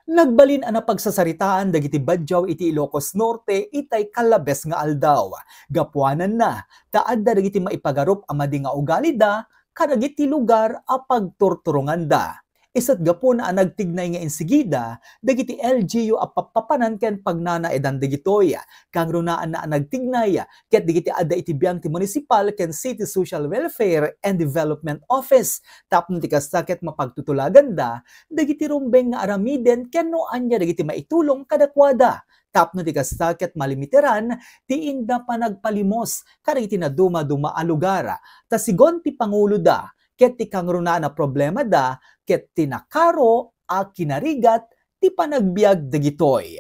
Nagbalin ana pagsasaritaan dagiti Badjaw iti Ilocos Norte itay kalabes nga aldaw. Gapuanan na, taadda dagiti maipagarup amadi nga ugali da, kadagiti lugar a pagturturungan da. Isa't gapo na nagtignay nga insigida, dagiti LGU a papapanan ken pagnanaedan dagitoy. Kang runaan na nagtignay, ket dagiti adda iti biyang ti Municipal ken City Social Welfare and Development Office. Tapno ti kasta ket mapagtutulagan da, dagiti rumbeng nga aramiden ken no anya dagiti maitulong kadakwada. Tapno ti kasta ket malimiteran, ti inda pa nagpalimos, kadagiti na duma-duma a lugar. Tasigon ti Pangulo da, ket ti kangruna na problema da, ket tinakaro a kinarigat ti panagbiag dagitoy.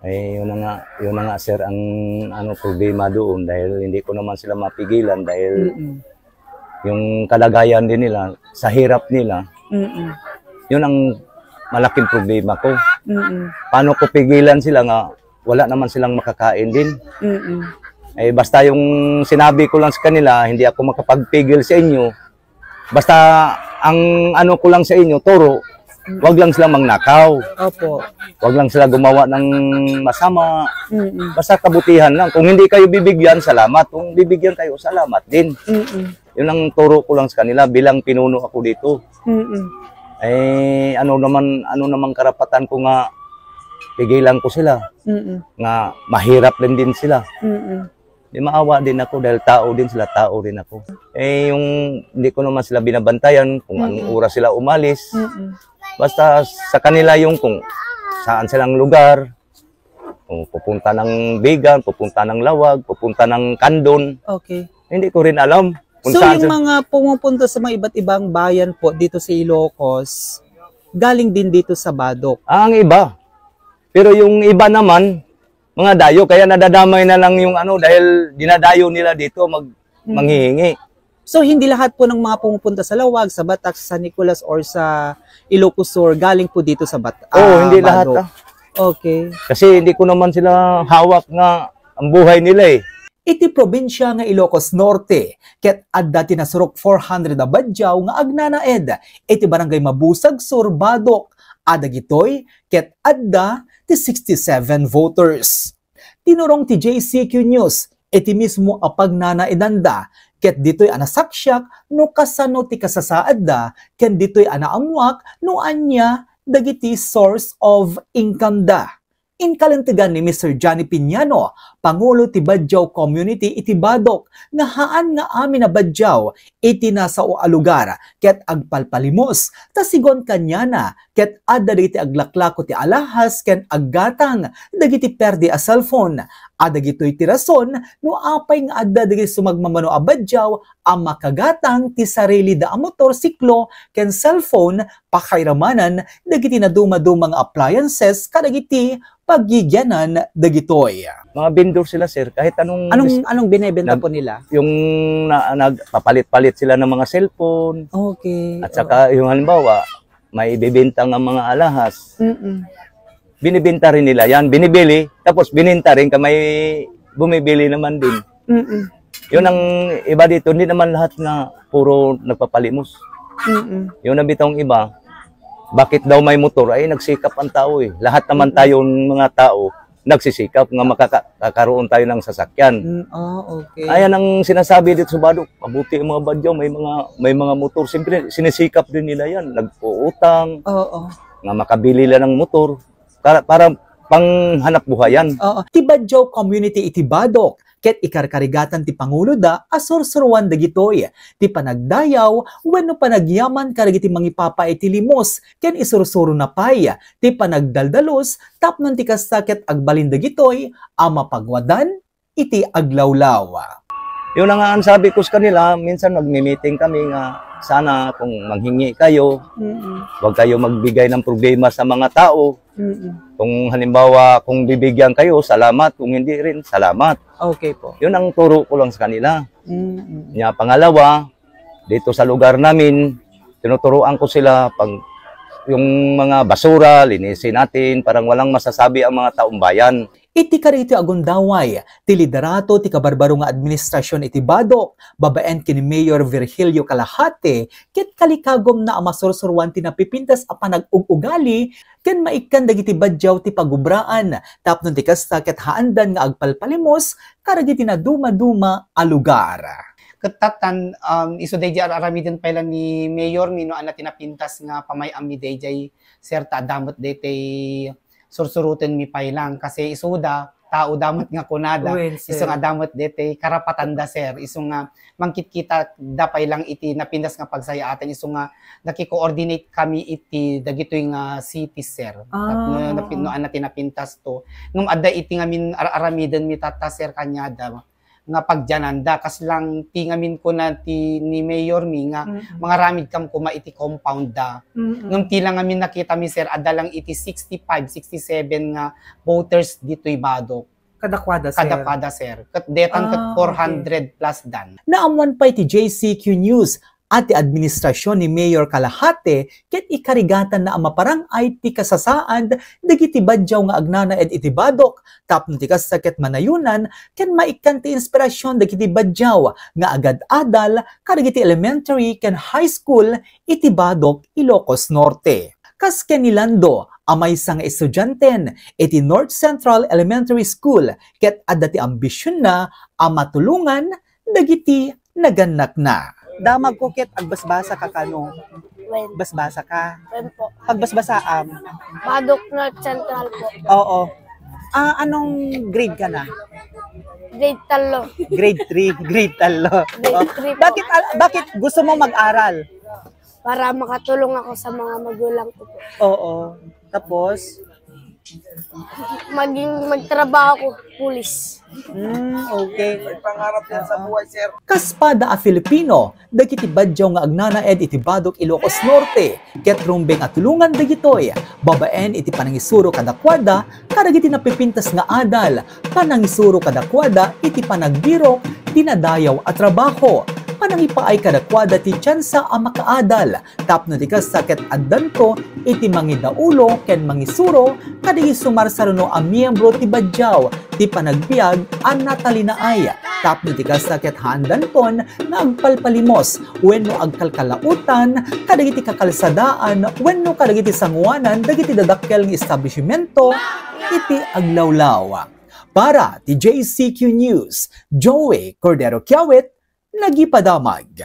Yun na nga sir ang problema doon dahil hindi ko naman sila mapigilan dahil yung kalagayan din nila sa hirap nila. Yun ang malaking problema ko. Paano ko pigilan sila nga wala naman silang makakain din. Basta yung sinabi ko lang sa kanila, hindi ako makapagpigil sa inyo. Basta ang ko lang sa inyo, turo, wag lang sila mangnakaw. Opo. Wag lang sila gumawa ng masama. Basta kabutihan lang. Kung hindi kayo bibigyan, salamat. Kung bibigyan kayo, salamat din. Yun ang turo ko lang sa kanila bilang pinuno ako dito. Ano naman karapatan ko nga pigilan ko sila. Nga mahirap din sila. Di maawa din ako dahil tao din sila, tao rin ako. Yung hindi ko naman sila binabantayan kung anong oras sila umalis. Basta sa kanila yung kung saan silang lugar, kung pupunta ng Bigan, pupunta ng Lawag, pupunta ng Kandon. Okay. Hindi ko rin alam. Kung so saan yung mga pumupunta sa mga iba't ibang bayan po dito sa Ilocos, galing din dito sa Badok? Ang iba. Pero yung iba naman, mga dayo, kaya nadadamay na lang yung dahil dinadayo nila dito manghihingi. So hindi lahat po ng mga pumupunta sa Lawag, sa Batak, sa San Nicolas or sa Ilocos Sur galing po dito sa Batak? Hindi lahat. Okay. Kasi hindi ko naman sila hawak nga ang buhay nila Iti probinsya nga Ilocos Norte, ket adda tinasurok 400 a Badjaw nga agnanaed. Iti barangay Mabusag Sur, Badok. Ada gitoy, ket adda ti 67 voters. Tinurong ti JCQ News, iti mismo apag nanaedanda, ket ditoy anasaksak no kasano ti kasasaad da, ken ditoy anaamuak no anya dagiti source of income da. Inkalantigan ni Mr. Johnny Piñano, Pangulo ti Badjaw Community iti Badok, nga haan nga amin na Badjaw iti nasa o alugar, ket agpalpalimos, tasigon kanyana, ket adda dagiti aglaklako ti alahas, ken aggatang, dagiti perdi a cellphone, adda gito'y ti rason, no apay nga adda dagiti sumagmamano a Badjaw, ang makagatang ti sarili da a motorsiklo, ken cellphone, pakairamanan, dagiti na dumang appliances, kadagiti pagigyanan dagitoy. Mga vendor sila sir, kahit Anong binebenta po nila? Yung nagpapalit-palit sila ng mga cellphone. Okay. At saka yung halimbawa, may ibibenta ng mga alahas. Binibenta rin nila yan, binibili, tapos bininta rin may bumibili naman din. Yun ang iba dito, hindi naman lahat na puro nagpapalimos. Yung nabitong iba, bakit daw may motor? Ay, nagsikap ang tao Lahat naman tayong mga tao, nagsisikap nga makakaroon tayo ng sasakyan. Okay. Ayan ang sinasabi dito sa Badok. Mabuti ang mga Badyaw, may mga motor. Siyempre, sinisikap din nila yan. Nagpuutang, nga makabili lang ng motor. Para panghanap buhayan. Ti Badjaw Community iti Badok, ket ikarkarigatan ti Pangulo da asursuruan dagitoy. Ti panagdayaw wenno panagyaman kadagiti mangipapa iti limos ken isursuro na pay. Ti panagdaldalos tapnon ti kasta ket agbalin dagitoy a mapagwadan iti aglawlaw. Yun nga ang sabi ko sa kanila, minsan magmi-meeting kami nga sana kung manghingi kayo, huwag kayo magbigay ng problema sa mga tao. Kung halimbawa, kung bibigyan kayo, salamat. Kung hindi rin, salamat. Okay po. Yun ang turo ko lang sa kanila. Pangalawa, dito sa lugar namin, tinuturuan ko sila pag yung mga basura, linisin natin, parang walang masasabi ang mga taong bayan. Iti karito agundaway, ti liderato ti kabarbaro nga administrasyon iti Badok, babaen kini Mayor Virgilio Calahate, ket kalikagom na amasursurwan ti napipintas a panag-ugali, ken maikkan dagiti badyaw ti pagubraan, tapnon ti kasta ket haandan nga agpalpalimos, karagiti na duma-duma a lugar. Ketatan iso day aramiden pa lang ni Mayor Mino ana tinapintas nga pamayami day sir ta damot day tay sursurutin mi pailang kasi isuda tao damat nga kunada iso nga damot day karapatan da sir iso nga mangkit kita dapay lang iti napindas nga pagsaya atin iso nga naki-coordinate kami iti dagitoy nga city sir at no ana tinapintas to ngum adda iti nga min aramiden mi tata sir kanyada nga pagjananda kas lang tingamin ko na ti ni Mayor mi nga mga ramid kam kuma iti compound da. Ngum ti lang amin nakita mi sir adda lang iti 65 67 nga voters ditoy Badok. Kadakwada sir. Kadakwada sir. Ket detan ket 400 plus dan. Naamuan pa iti JCQ News at ti administrasyon ni Mayor Calahate ket ikarigatan na amaparang ay ti kasasaad dagiti badyaw nga agnana ed iti Badok tapno ti kasakit manayunan ken maikkan ti inspirasyon dagiti badyaw nga agad-adal kadagiti elementary ken high school iti Badok, Ilocos Norte. Kas ken nilando amay sang estudyanten iti North Central Elementary School ket adda ti ambisyon na amatulungan dagiti naganak na. Damag ko ket agbasbasa ka kano. When? Basbasa ka. When po? Pagbasbasaam. Badok North Central po. Oo. Anong grade ka na? Grade 3. Grade 3, grade 3. Grade 3 po. Bakit gusto mo mag-aral? Para makatulong ako sa mga magulang ko po. Oo. Tapos Magtrabaho ko, pulis. Okay. Pangarap yan sa buhay sir. Kaspada a Filipino, dagiti badyaw nga agnana ed iti Badok, Ilocos Norte, ket rumbeng at tulungan dagitoy, babaen iti panangisuro kadakwada, karagiti napipintas nga adal, panangisuro kadakwada, iti panagbiro, dinadayaw at trabaho, panangipaay kadakwada ti tsansa a makaadal, tapno ti kasaket addanto, iti mangidaulo, ken mangisuro, kadagi sumarsaruno a miyembro ti badyaw, ti panagbiag an natalinaay, tapno ti kasaket haandanton, nga agpalpalimos, wenno agkalkalautan, kadagiti kakalsadaan, wenno kadagiti sanguanan, dagiti dadakkel ng establishmento, iti aglawlaw. Para ti JCQ News, Joey Cordero Kiawit, nagipadamag.